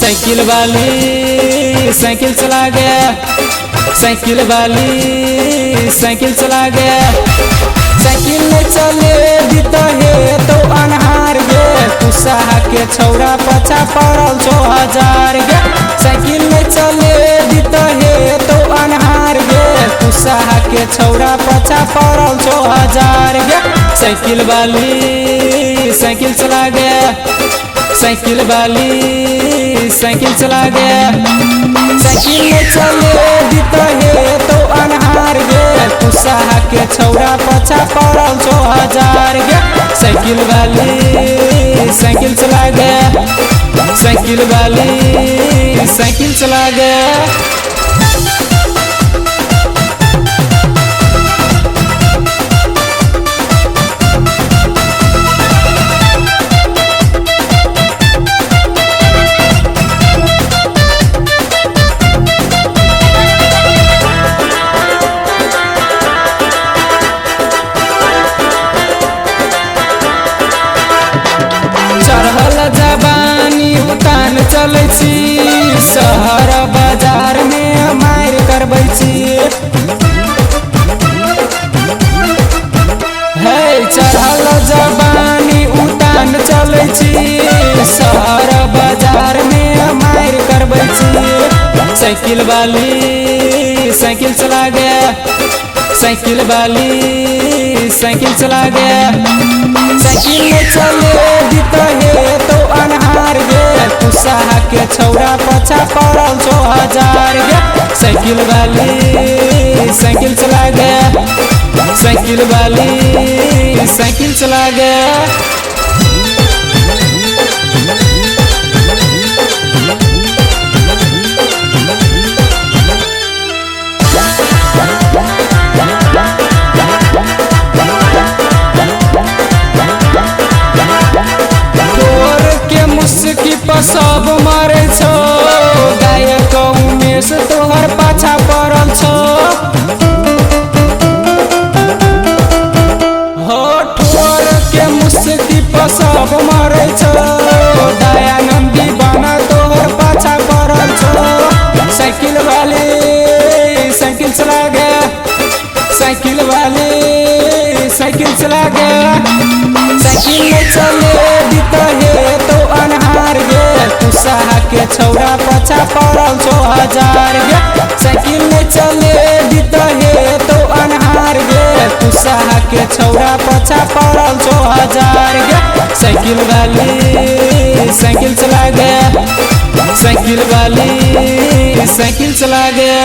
Cycle वाली cycle चला गया, cycle वाली साइकिल चला गया। साइकिल में चले दित है तो अनहार गे, तुसाहा के छौरा पछा पड़ल 2000 गे। साइकिल में चले दित है तो अनहार गे, तुसाहा के छौरा पछा पड़ल 2000 गे। साइकिल वाली साइकिल चला गया, साइकिल वाली साइकिल चला गया। साइकिल में चले दित है तो अनहार गे, तुसाहा के छौरा पछा पड़ल 2000 गे। साइकिल वाली साइकिल चला गया, साइकिल वाली साइकिल चला गया। जवानी उतान चलै छी, शहर बाजार में मार करबै छी। हे चढ़ल जवानी उतान चलै छी, शहर बाजार में मार करबै छी। साइकिल वाली साइकिल चला गया, साइकिल वाली साइकिल चला गया। साइकिल में चले दित है तो अनहार गे, तुसाहा के छौरा पछा पड़ल 2000 गे। साइकिल वाली साइकिल चला गया, साइकिल वाली साइकिल चला गया। मुस्की पर सब मरे छो, गायक उमेश तोहर पाछा पड़ल छो। हो ठोर के मुस्की पर सब मरे छो, दयानंदी बना तोहर पाछा पड़ल छो। साइकिल वाली साइकिल चला गया, साइकिल वाली साइकिल चला गया। साइकिल में चले दित है तो अनहार गे, तुसाहा के छौरा पछा पड़ल 2000 गे। साइकिल में चले दित है तो अनहार गे, तुसाहा के छौरा पछा पड़ल 2000 गे। साइकिल वाली साइकिल चला गया, साइकिल वाली साइकिल चला गया।